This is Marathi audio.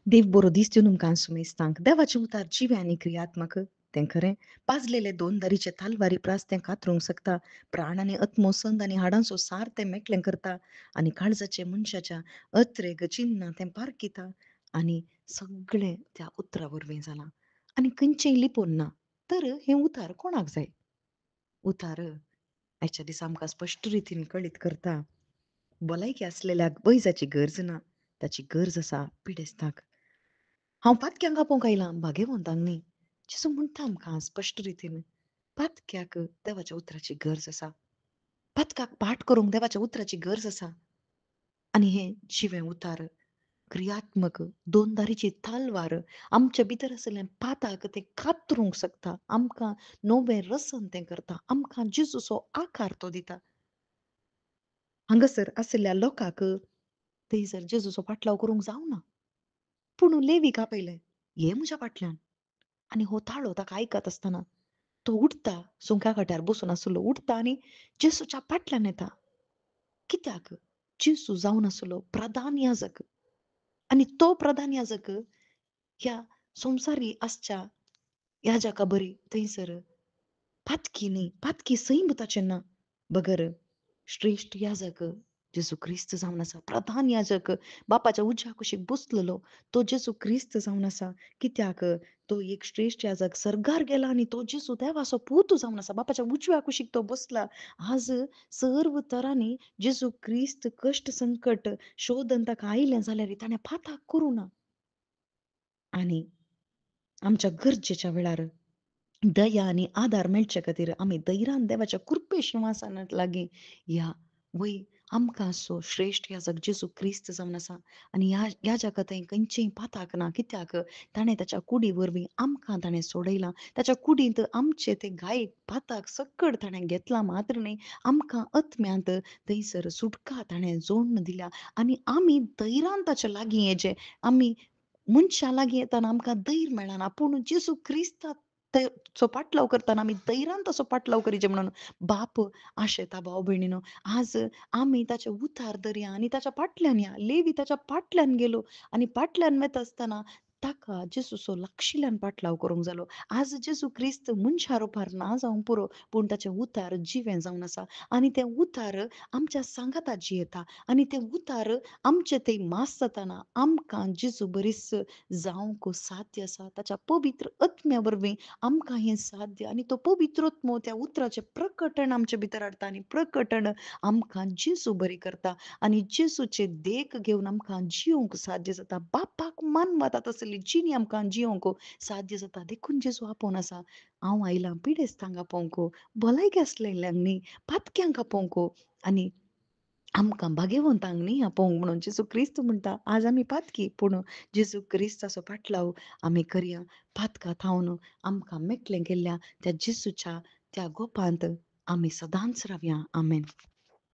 देव बरो दीस दिवन तुमकां सुमेस्तांक देवाचें उतार जिवे आनी क्रियात्मक तें खरें. पाजलेले दोन दारीचे तालवारी प्रास तें कातरूंक शकता. प्राण आनी आत्मो संद आनी हाडांचो सार तें मेकळें करता. आनी काळजाचे मनशाच्या अत्रेग चिन्ना तें पारकिता. आनी सगळें त्या उतरा वरवीं जालां. आनी खंयचेंय लिपोवन ना. तर हें उतार कोणाक जाय? उतार आयच्या दिसा आमकां स्पश्ट रितीन कळीत करता. भलायकी आसलेल्याक वैजाची गरज ना. ताची गरज आसा पिडेस्तांक. हांव पातक्यांक आपोवंक आयलां, भाग्यवंतांक न्ही. जेजू म्हणटा आमकां स्पश्ट रितीन, पातक्याक देवाच्या उतराची गरज आसा. पातकाक पाठ करूंक देवाच्या उतराची गरज आसा. आनी हें जिवें उतार, क्रियात्मक, दोनदारीची तालवार आमचे भितर आसलें पाताक तें कातरूंक शकता. आमकां नवें रसन तें करता. आमकां जेजूचो आकार तो दिता. हांगासर आसलेल्या लोकांक थंयसर जेजूचो पाटलाव करूंक जावना. पूण लेवीक आपयलें, "ये म्हज्या फाटल्यान." आनी हो ताळो ताका आयकत आसतना तो उठता, सुमक्या खाट्यार बसून आसलो उठता आनी जेजूच्या फाटल्यान येता. कित्याक? जेजू जावन आसलो प्रधान याजक आनी तो प्रधान याजक ह्या संवसारी आसच्या याजका बरी थंयसर पातकी न्ही, पातकी सैम ना. बगर श्रेष्ठ याजक जेजू ख्रिस्त जावन आसा. प्रधान याजक बापाच्या उज्या कुशीक बसलेलो तो जेजू ख्रिस्त जावन आसा. कित्याक? तो एक श्रेष्ठ याजक सर्गार गेला आनी तो जेजू देवाचो पूत जावन आसा. बापाच्या उजव्या कुशीक तो बसला. आज सर्व तरांनी जेजू ख्रिस्त कश्ट, संकट, शोधन ताका आयलें जाल्यार ताणें फाताक करूं ना. आनी आमच्या गरजेच्या वेळार दया आनी आदार मेळचे खातीर आमी धैर्यान देवाच्या कृपे सिंहासनांत लागीं या वय आमकां असो श्रेश्ठ याजक जेजू ख्रिस्त जावन आसा आनी ह्या जगात खंयचेय पाताक ना. कित्याक? ताणें ताच्या कुडी वरवीं आमकां ताणें सोडयलां. ताच्या कुडींत आमचे ते घाय पाताक सकट ताणें घेतला मात्र न्ही, आमकां आत्म्यांत थंयसर सुटका ताणें जोडून दिल्या आनी आमी धैर्यान ताचे लागीं येजे. आमी मनशां लागीं येताना आमकां धैर्य मेळना. पूण जेजू ख्रिस्ताक चो पाटलाव करतना आमी धैर्यान ताचो पाटलाव करीचे म्हणून बाप आशेता भाव भयणीनो. आज आमी ताचे उतार धरया आनी ताच्या फाटल्यान या. लेवी ताच्या फाटल्यान गेलो आनी फाटल्यान वता आसतना ताका जेजूचो लागशिल्ल्यान पाटलाव करूंक जालो. आज जेजू ख्रिस्त मनशा रुपार ना जावंक पुरो, पूण ताचें उतार जिवें जावन आसा आनी तें उतार आमच्या सांगाताक जियेता आनी तें उतार आमचें थंय मास जाताना आमकां जेजू बरीस जावंक साध्य आसा. ताच्या पवित्र आत्म्या वरवीं आमकां हें साध्य आनी तो पवित्र आत्मो त्या उतराचें प्रकटण आमचे भितर हाडटा आनी प्रकटण आमकां जेजू बरी करता आनी जेजूचें देख घेवन आमकां जियोंक साध्य जाता. बापाक मान वतात आसली जिणी आमकां जियोंक साध्य जाता. देखून जेजू आपोवन आसा, हांव आयलां पिडेस्तांक आपोवंक, भलायकी आसलेल्यांक न्ही, पातक्यांक आपोवंक आनी आमकां भाग्यवंतांक न्ही आपोवंक म्हणून जेजू ख्रिस्त म्हणटा, आज आमी पातकी पूण जेजू क्रिस्ताचो पाटलाव आमी करया. पातकां थावन आमकां मेकळें केल्ल्या त्या जेजूच्या त्या गोपांत आमी सदांच रावया. आमेन.